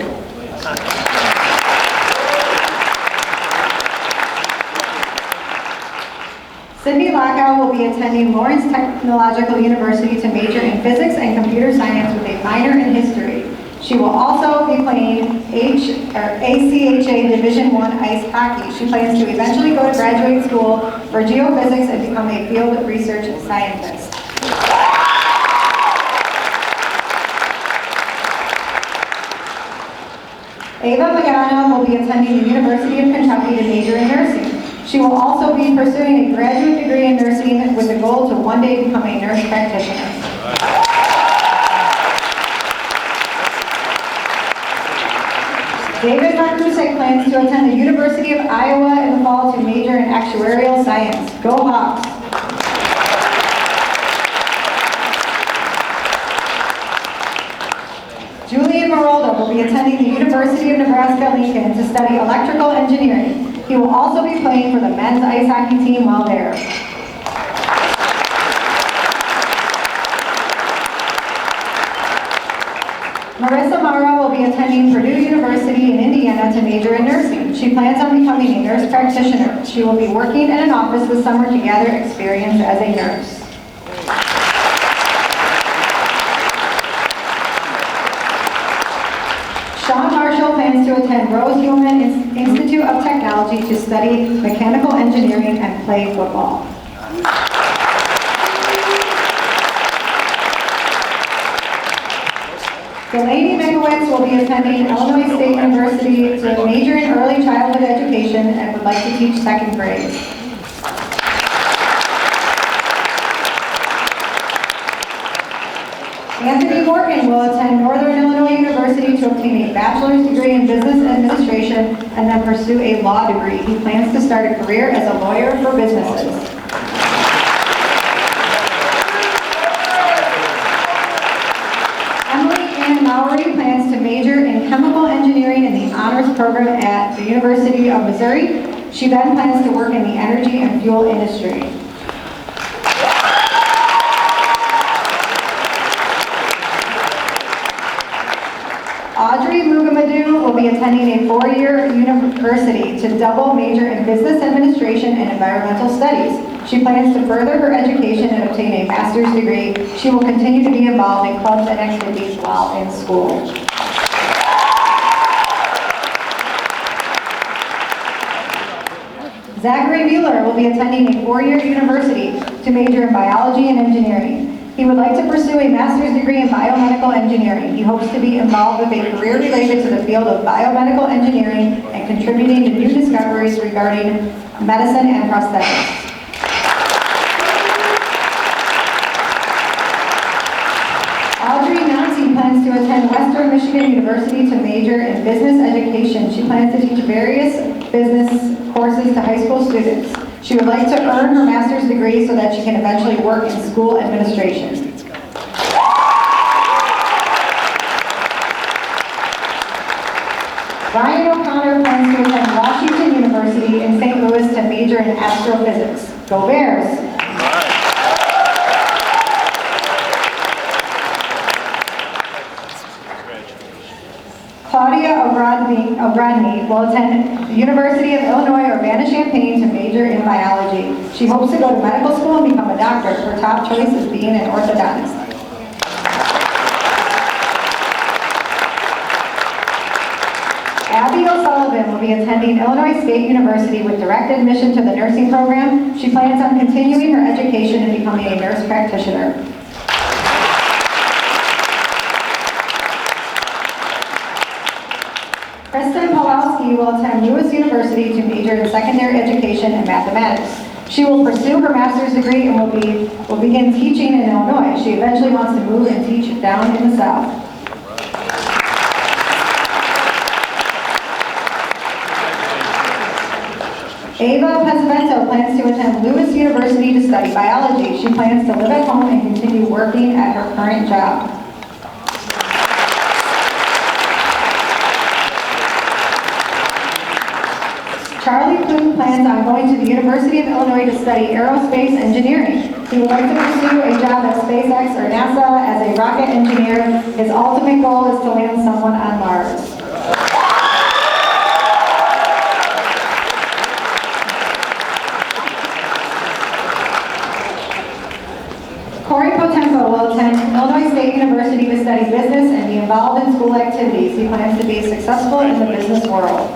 Cindy Lockow will be attending Lawrence Technological University to major in physics and computer science with a minor in history. She will also be playing ACHA Division I ice hockey. She plans to eventually go to graduate school for geophysics and become a field research scientist. Ava Magana will be attending the University of Kentucky to major in nursing. She will also be pursuing a graduate degree in nursing with the goal to one day become a nurse practitioner. David Markusek plans to attend the University of Iowa in the fall to major in actuarial science. Go Hawks! Julian Marolda will be attending the University of Nebraska-Lincoln to study electrical engineering. He will also be playing for the men's ice hockey team while there. Marissa Mara will be attending Purdue University in Indiana to major in nursing. She plans on becoming a nurse practitioner. She will be working in an office this summer to gather experience as a nurse. Sean Marshall plans to attend Rose Hillman Institute of Technology to study mechanical engineering and play football. Delaney Megowitz will be attending Illinois State University to major in early childhood education and would like to teach second grade. Anthony Morgan will attend Northern Illinois University to obtain a bachelor's degree in business administration and then pursue a law degree. He plans to start a career as a lawyer for businesses. Lowry plans to major in chemical engineering in the honors program at the University of Missouri. She then plans to work in the energy and fuel industry. Audrey Mugamadu will be attending a 4-year university to double major in business administration and environmental studies. She plans to further her education and obtain a master's degree. She will continue to be involved in clubs and activities while in school. Zachary Mueller will be attending a 4-year university to major in biology and engineering. He would like to pursue a master's degree in biomedical engineering. He hopes to be involved with a career related to the field of biomedical engineering and contributing to new discoveries regarding medicine and prosthetics. Audrey Nancy plans to attend Western Michigan University to major in business education. She plans to teach various business courses to high school students. She would like to earn her master's degree so that she can eventually work in school administration. Ryan O'Connor plans to attend Washington University in St. Louis to major in astrophysics. Go Bears! Claudia O'Bradney will attend the University of Illinois Urbana-Champaign to major in biology. She hopes to go to medical school and become a doctor. Her top choice is being an orthodontist. Abby O'Sullivan will be attending Illinois State University with direct admission to the nursing program. She plans on continuing her education and becoming a nurse practitioner. Kristen Pawlowski will attend Lewis University to major in secondary education and mathematics. She will pursue her master's degree and will begin teaching in Illinois. She eventually wants to move and teach down in the South. Ava Pesavento plans to attend Lewis University to study biology. She plans to live at home and continue working at her current job. Charlie Clune plans on going to the University of Illinois to study aerospace engineering. He would like to pursue a job at SpaceX or NASA as a rocket engineer. His ultimate goal is to land someone on Mars. Corey Potempo will attend Illinois State University to study business and be involved in school activities. He plans to be successful in the business world.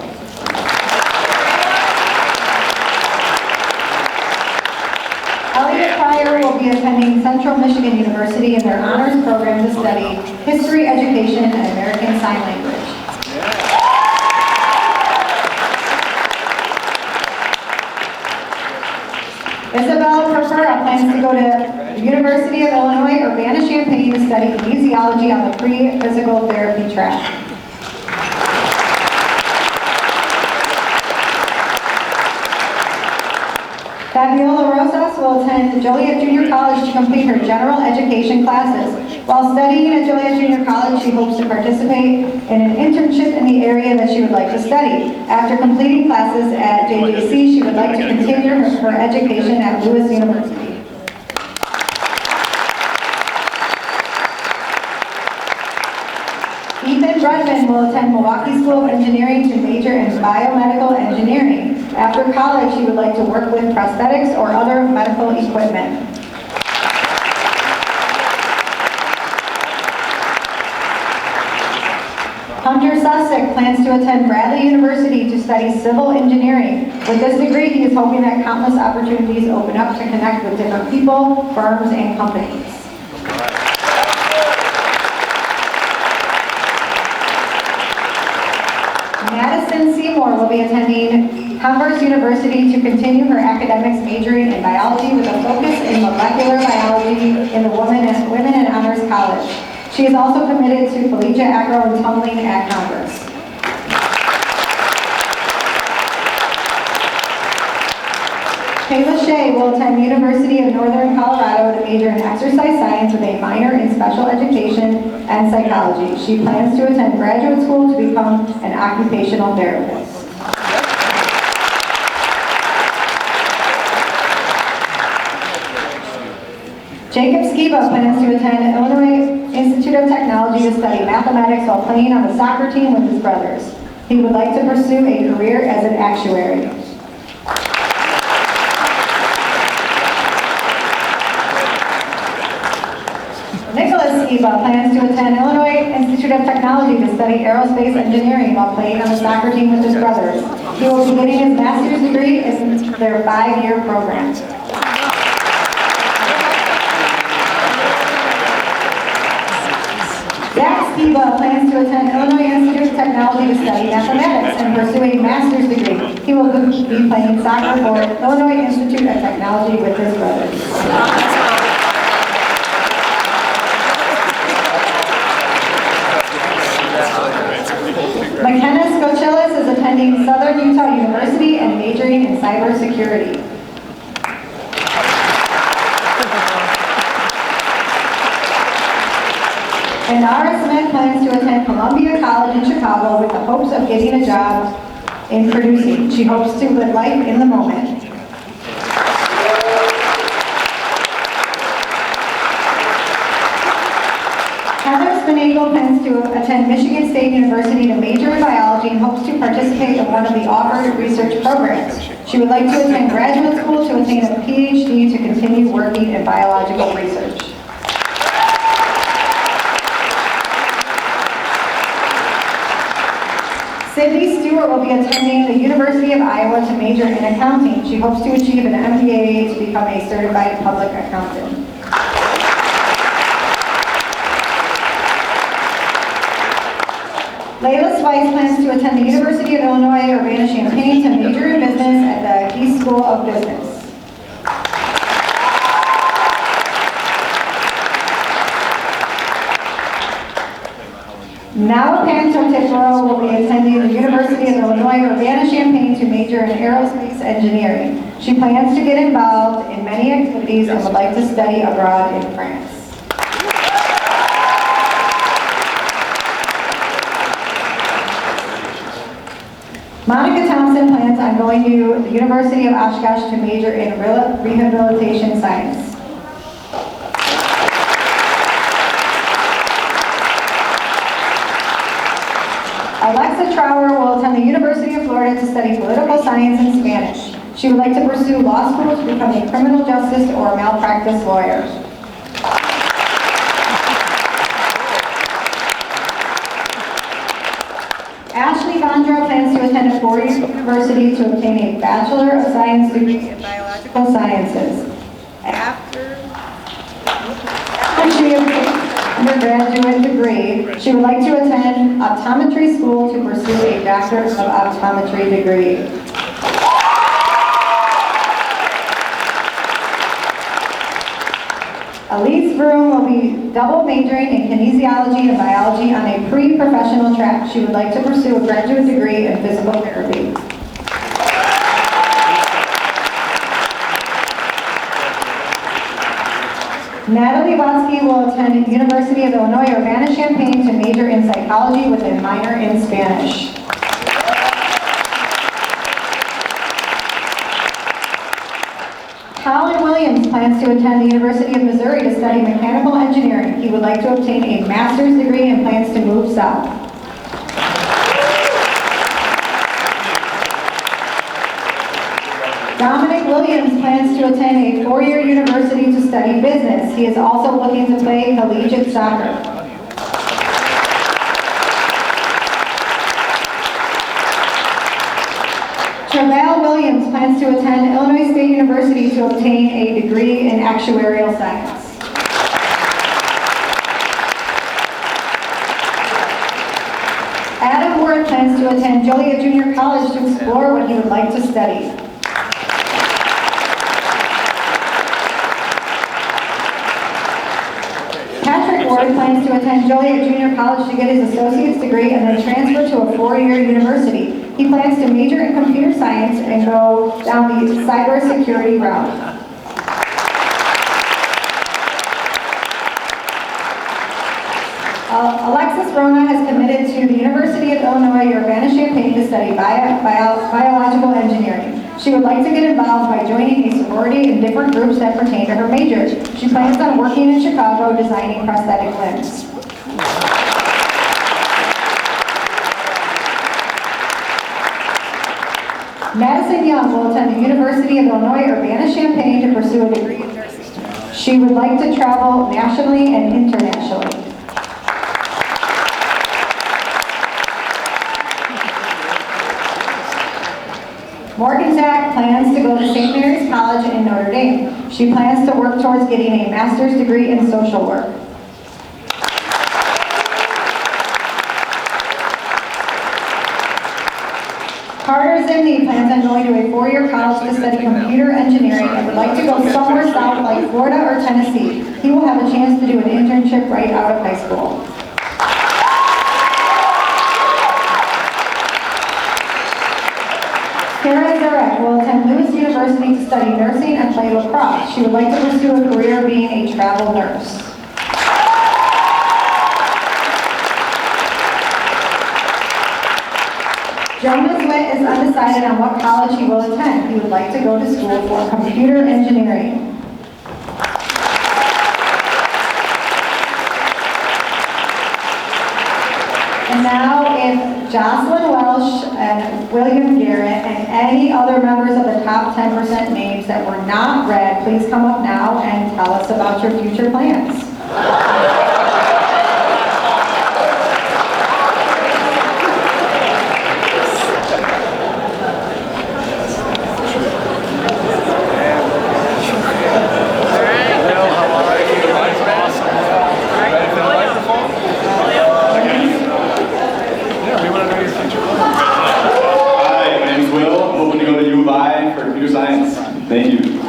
Elliot Pryor will be attending Central Michigan University in their honors program to study history, education, and American Sign Language. Isabel Perfera plans to go to the University of Illinois Urbana-Champaign to study kinesiology on the pre-physical therapy track. Fabiola Rosas will attend Joliet Junior College to complete her general education classes. While studying at Joliet Junior College, she hopes to participate in an internship in the area that she would like to study. After completing classes at JJC, she would like to continue her education at Lewis University. Ethan Bredman will attend Milwaukee School of Engineering to major in biomedical engineering. After college, he would like to work with prosthetics or other medical equipment. Hunter Sussick plans to attend Bradley University to study civil engineering. With this degree, he is hoping that countless opportunities open up to connect with different people, firms, and companies. Madison Seymour will be attending Converse University to continue her academics majoring in biology with a focus in molecular biology in the Women and Honors College. She is also committed to collegiate acro and tumbling at Converse. Kayla Shea will attend University of Northern Colorado to major in exercise science with a minor in special education and psychology. She plans to attend graduate school to become an occupational therapist. Jacob Skiba plans to attend Illinois Institute of Technology to study mathematics while playing on the soccer team with his brothers. He would like to pursue a career as an actuary. Nicholas Skiba plans to attend Illinois Institute of Technology to study aerospace engineering while playing on the soccer team with his brothers. He will be getting his master's degree in their 5-year program. Zach Skiba plans to attend Illinois Institute of Technology to study mathematics and pursue a master's degree. He will be playing soccer for Illinois Institute of Technology with his brothers. McKenna Scochillis is attending Southern Utah University and majoring in cybersecurity. Nara Smith plans to attend Columbia College in Chicago with the hopes of getting a job in producing. She hopes to live life in the moment. Heather Spinagle plans to attend Michigan State University to major in biology and hopes to participate in one of the offered research programs. She would like to attend graduate school to attain a PhD to continue working in biological research. Sydney Stewart will be attending the University of Iowa to major in accounting. She hopes to achieve an MBA to become a certified public accountant. Layla Spice plans to attend the University of Illinois Urbana-Champaign to major in business at the Key School of Business. Now Panto Tiporo will be attending the University of Illinois Urbana-Champaign to major in aerospace engineering. She plans to get involved in many activities and would like to study abroad in France. Monica Thompson plans on going to the University of Oshkosh to major in rehabilitation science. Alexa Trower will attend the University of Florida to study political science and Spanish. She would like to pursue law school to become a criminal justice or malpractice lawyer. Ashley Vondra plans to attend a four-year university to obtain a Bachelor of Science degree in Biological Sciences. After she obtains an undergraduate degree, she would like to attend optometry school to pursue a Doctor of Optometry degree. Elise Vroom will be double majoring in kinesiology and biology on a pre-professional track. She would like to pursue a graduate degree in physical therapy. Natalie Watsky will attend University of Illinois Urbana-Champaign to major in psychology with a minor in Spanish. Colin Williams plans to attend the University of Missouri to study mechanical engineering. He would like to obtain a master's degree and plans to move south. Dominic Williams plans to attend a four-year university to study business. He is also looking to play collegiate soccer. Travail Williams plans to attend Illinois State University to obtain a degree in actuarial science. Adam Ward plans to attend Joliet Junior College to explore what he would like to study. Patrick Ward plans to attend Joliet Junior College to get his associate's degree and then transfer to a four-year university. He plans to major in computer science and go down the cybersecurity route. Alexis Rona has committed to the University of Illinois Urbana-Champaign to study biological engineering. She would like to get involved by joining a sorority in different groups that pertain to her major. She plans on working in Chicago designing prosthetic limbs. Madison Young will attend the University of Illinois Urbana-Champaign to pursue a degree in nursing. She would like to travel nationally and internationally. Morgan Zach plans to go to St. Mary's College in Notre Dame. She plans to work towards getting a master's degree in social work. Carter Zimney plans on going to a four-year college to study computer engineering and would like to go somewhere south like Florida or Tennessee. He will have a chance to do an internship right out of high school. Kara Zarek will attend Lewis University to study nursing and play lacrosse. She would like to pursue a career being a travel nurse. Jonas Witt is undecided on what college he will attend. He would like to go to school for computer engineering. And now, if Jocelyn Welsh and William Garrett and any other members of the top 10% names that were not read, please come up now and tell us about your future plans. Thank you.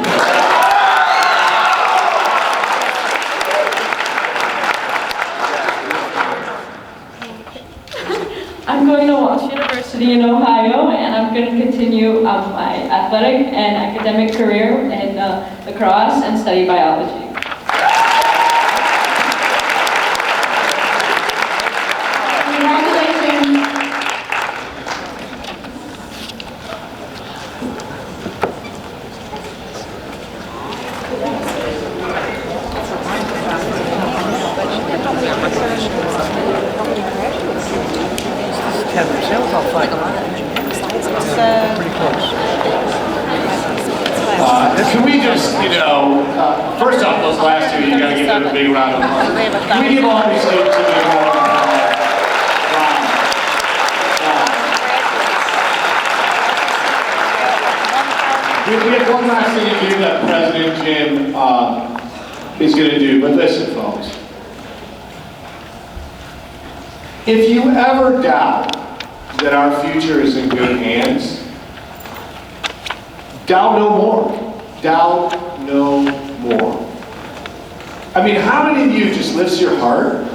I'm going to Walsh University in Ohio, and I'm going to continue my athletic and academic career in lacrosse and study biology. Can we just, first off, those last two, you gotta give them a big round of applause. Can we give all these students a big round of applause? We have one last thing to do that President Jim is gonna do, but listen, folks. If you ever doubt that our future is in good hands, doubt no more. Doubt no more. I mean, how many of you just lifts your heart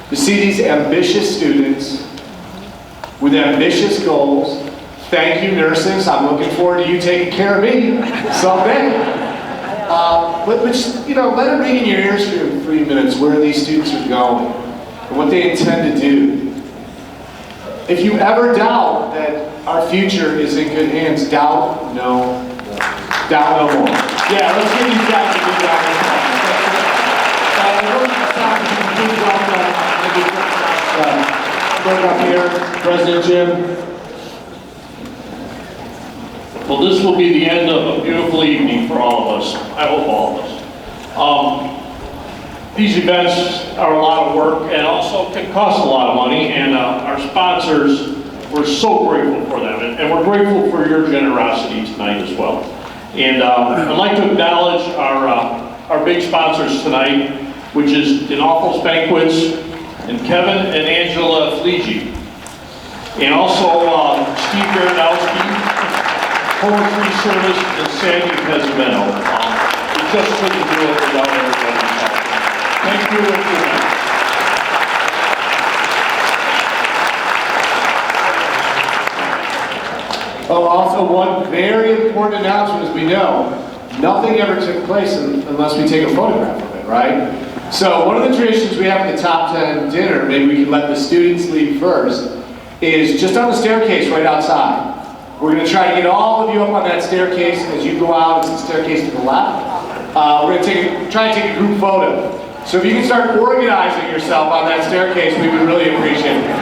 to see these ambitious students with ambitious goals? Thank you, nurses. I'm looking forward to you taking care of me someday. But just, let it ring in your ears for 3 minutes where these students are going and what they intend to do. If you ever doubt that our future is in good hands, doubt no more. Doubt no more. Yeah, let's give these guys a good round of applause. Look up here, President Jim. Well, this will be the end of a beautiful evening for all of us. I hope all of us. These events are a lot of work and also can cost a lot of money, and our sponsors, we're so grateful for them, and we're grateful for your generosity tonight as well. And I'd like to acknowledge our big sponsors tonight, which is Dinoffel's Banquets and Kevin and Angela Fleege, and also Steve Baranowski, Poetry Service, and Sandy Pezzamento. We just couldn't do it without everybody's help. Thank you and good night. Oh, also one very important announcement, as we know, nothing ever took place unless we take a photograph of it, right? So one of the traditions we have at the Top 10 dinner, maybe we can let the students leave first, is just on the staircase right outside. We're going to try to get all of you up on that staircase as you go out. It's the staircase to the left. We're going to try to take a group photo. So if you can start organizing yourself on that staircase, we would really appreciate it.